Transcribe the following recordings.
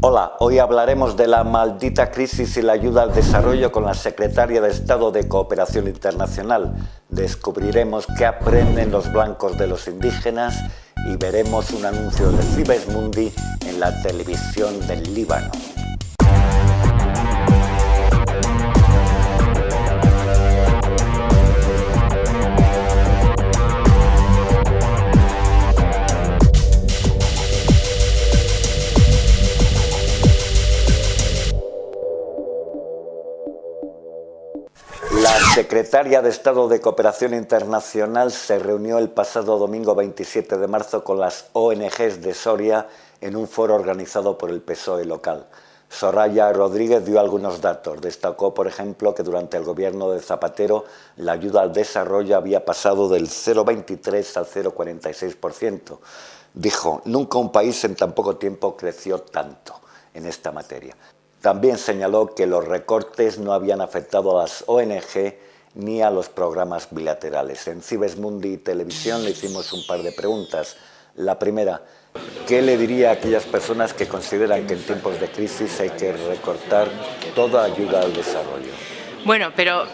Hola, hoy hablaremos de la maldita crisis y la ayuda al desarrollo con la Secretaria de Estado de Cooperación Internacional. Descubriremos qué aprenden los blancos de los indígenas y veremos un anuncio de Cibesmundi en la televisión del Líbano. La Secretaria de Estado de Cooperación Internacional se reunió el pasado domingo 27 de marzo con las ONGs de Soria en un foro organizado por el PSOE local. Soraya Rodríguez dio algunos datos. Destacó, por ejemplo, que durante el gobierno de Zapatero la ayuda al desarrollo había pasado del 0,23 al 0,46%. Dijo, nunca un país en tan poco tiempo creció tanto en esta materia. También señaló que los recortes no habían afectado a las ONG ni a los programas bilaterales. En Cibesmundi Televisión le hicimos un par de preguntas. La primera, ¿qué le diría a aquellas personas que consideran que en tiempos de crisis hay que recortar toda ayuda al desarrollo? Bueno, pero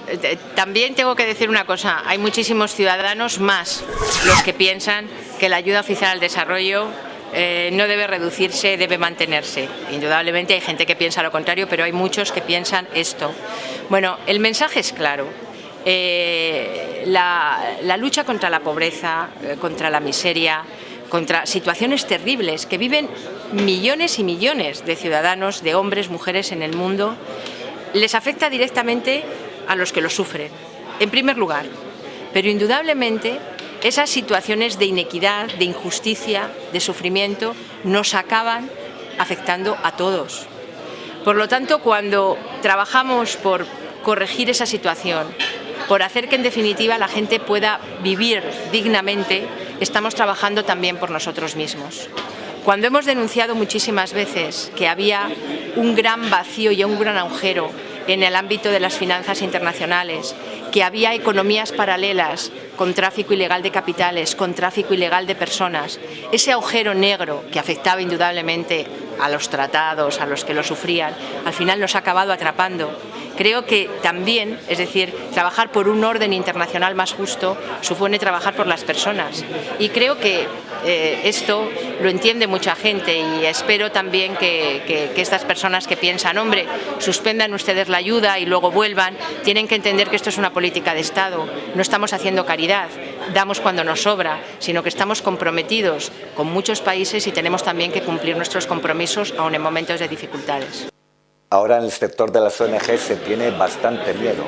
también tengo que decir una cosa, hay muchísimos ciudadanos más los que piensan que la ayuda oficial al desarrollo no debe reducirse, debe mantenerse. Indudablemente hay gente que piensa lo contrario, pero hay muchos que piensan esto. Bueno, el mensaje es claro. La lucha contra la pobreza, contra la miseria, contra situaciones terribles que viven millones y millones de ciudadanos, de hombres, mujeres en el mundo, les afecta directamente a los que lo sufren, en primer lugar. Pero indudablemente esas situaciones de inequidad, de injusticia, de sufrimiento, nos acaban afectando a todos. Por lo tanto, cuando trabajamos por corregir esa situación, por hacer que en definitiva la gente pueda vivir dignamente, estamos trabajando también por nosotros mismos. Cuando hemos denunciado muchísimas veces que había un gran vacío y un gran agujero en el ámbito de las finanzas internacionales, que había economías paralelas con tráfico ilegal de capitales, con tráfico ilegal de personas, ese agujero negro que afectaba indudablemente a los tratados, a los que lo sufrían, al final nos ha acabado atrapando. Creo que también, es decir, trabajar por un orden internacional más justo supone trabajar por las personas. Y creo que esto lo entiende mucha gente y espero también que estas personas que piensan, hombre, suspendan ustedes la ayuda y luego vuelvan, tienen que entender que esto es una política de Estado. No estamos haciendo caridad, damos cuando nos sobra, sino que estamos comprometidos con muchos países y tenemos también que cumplir nuestros compromisos aun en momentos de dificultades. Ahora en el sector de las ONG se tiene bastante miedo.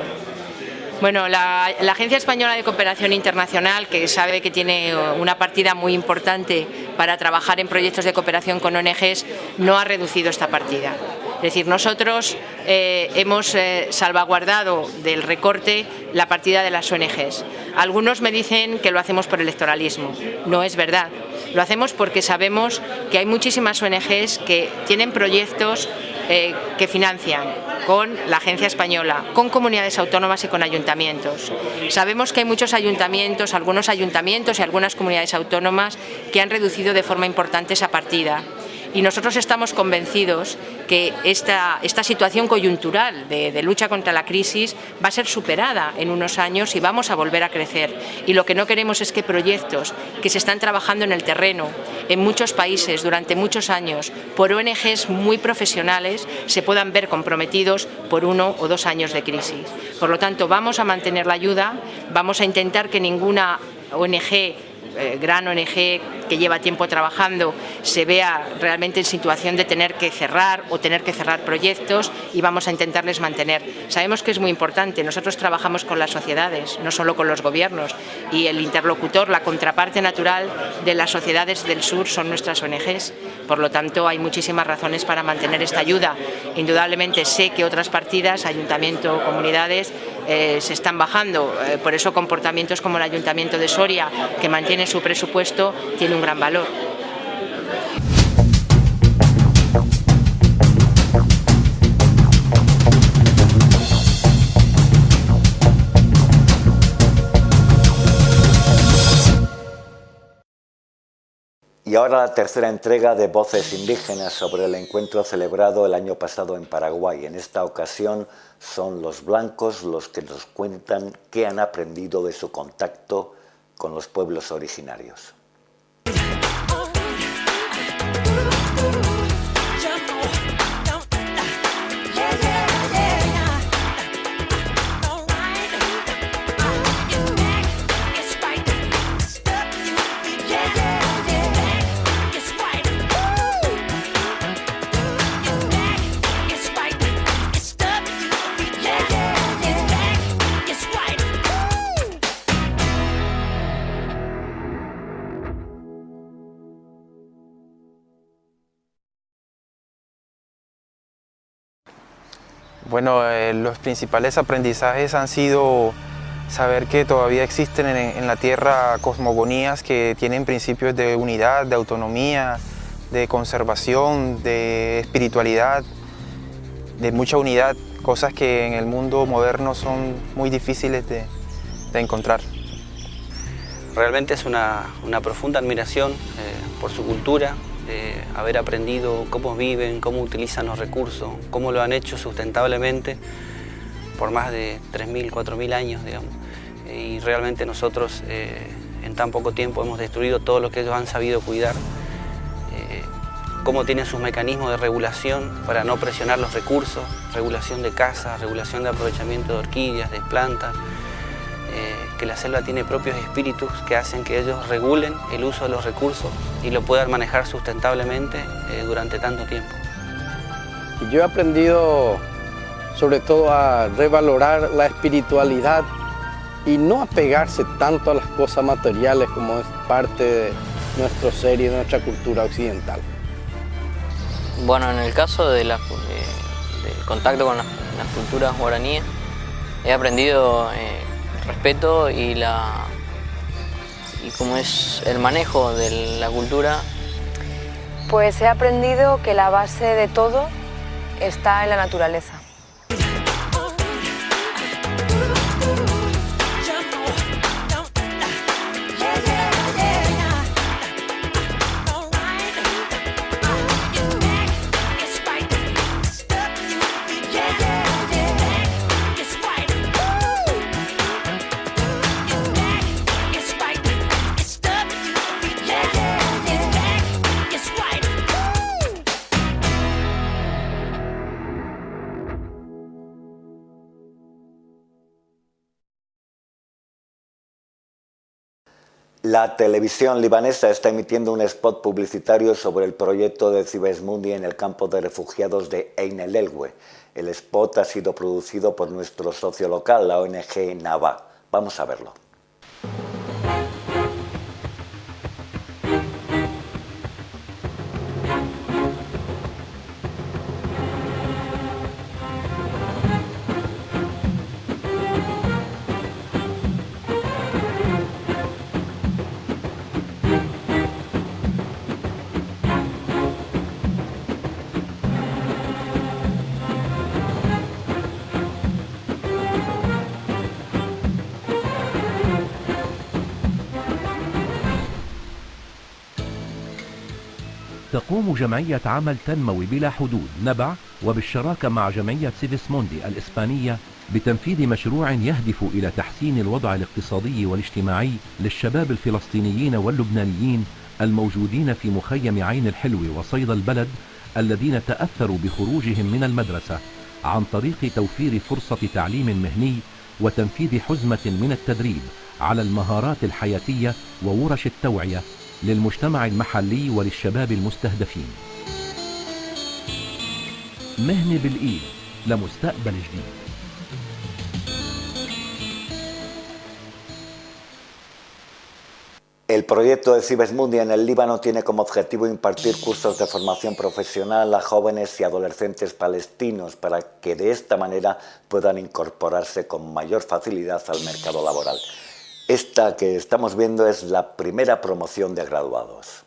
Bueno, la Agencia Española de Cooperación Internacional, que sabe que tiene una partida muy importante para trabajar en proyectos de cooperación con ONGs, no ha reducido esta partida. Es decir, nosotros hemos salvaguardado del recorte la partida de las ONGs. Algunos me dicen que lo hacemos por electoralismo. No es verdad. Lo hacemos porque sabemos que hay muchísimas ONGs que tienen proyectos que financian con la Agencia Española, con comunidades autónomas y con ayuntamientos. Sabemos que hay muchos ayuntamientos, algunos ayuntamientos y algunas comunidades autónomas que han reducido de forma importante esa partida. Y nosotros estamos convencidos que esta situación coyuntural de lucha contra la crisis va a ser superada en unos años y vamos a volver a crecer. Y lo que no queremos es que proyectos que se están trabajando en el terreno, en muchos países durante muchos años, por ONGs muy profesionales, se puedan ver comprometidos por 1 o 2 años de crisis. Por lo tanto, vamos a mantener la ayuda, vamos a intentar que ninguna ONG, gran ONG que lleva tiempo trabajando, se vea realmente en situación de tener que cerrar o tener que cerrar proyectos y vamos a intentarles mantener. Sabemos que es muy importante, nosotros trabajamos con las sociedades, no solo con los gobiernos, y el interlocutor, la contraparte natural de las sociedades del sur son nuestras ONGs. Por lo tanto, hay muchísimas razones para mantener esta ayuda. Indudablemente sé que otras partidas, ayuntamiento, comunidades, se están bajando. Por eso comportamientos como el Ayuntamiento de Soria, que mantiene su presupuesto, tiene un gran valor. Y ahora la tercera entrega de Voces Indígenas sobre el encuentro celebrado el año pasado en Paraguay. En esta ocasión son los blancos los que nos cuentan qué han aprendido de su contacto con los pueblos originarios. Bueno, los principales aprendizajes han sido saber que todavía existen en la Tierra cosmogonías que tienen principios de unidad, de autonomía, de conservación, de espiritualidad, de mucha unidad, cosas que en el mundo moderno son muy difíciles de encontrar. Realmente es una profunda admiración por su cultura, haber aprendido cómo viven, cómo utilizan los recursos, cómo lo han hecho sustentablemente por más de 3.000, 4.000 años, digamos. Y realmente nosotros en tan poco tiempo hemos destruido todo lo que ellos han sabido cuidar, cómo tienen sus mecanismos de regulación para no presionar los recursos, regulación de caza, regulación de aprovechamiento de orquídeas, de plantas, que la selva tiene propios espíritus que hacen que ellos regulen el uso de los recursos y lo puedan manejar sustentablemente durante tanto tiempo. Yo he aprendido sobre todo a revalorar la espiritualidad y no apegarse tanto a las cosas materiales como es parte de nuestro ser y de nuestra cultura occidental. Bueno, en el caso del contacto con las culturas guaraníes, he aprendido respeto y cómo es el manejo de la cultura. Pues he aprendido que la base de todo está en la naturaleza. La televisión libanesa está emitiendo un spot publicitario sobre el proyecto de Cibesmundi en el campo de refugiados de Ein el-Helwe. El spot ha sido producido por nuestro socio local, la ONG Nava. Vamos a verlo. تقوم جمعية عمل تنموي بلا حدود نبع وبالشراكة مع جمعية سيفسموندي الإسبانية بتنفيذ مشروع يهدف إلى تحسين الوضع الاقتصادي والاجتماعي للشباب الفلسطينيين واللبنانيين الموجودين في مخيم عين الحلو وصيدا البلد الذين تأثروا بخروجهم من المدرسة عن طريق توفير فرصة تعليم مهني وتنفيذ حزمة من التدريب على المهارات الحياتية وورش التوعية للمجتمع المحلي وللشباب المستهدفين. مهنة بالإيد لمستقبل جديد. El proyecto de Cibesmundi en el Líbano tiene como objetivo impartir cursos de formación profesional a jóvenes y adolescentes palestinos para que de esta manera puedan incorporarse con mayor facilidad al mercado laboral. Esta que estamos viendo es la primera promoción de graduados.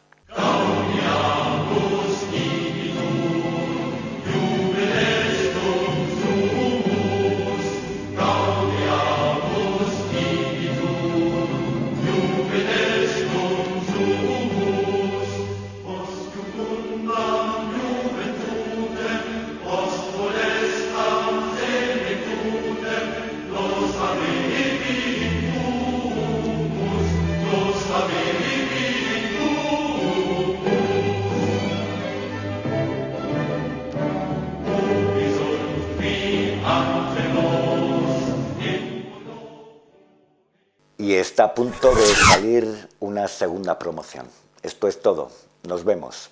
está a punto de salir una segunda promoción. Esto es todo. Nos vemos.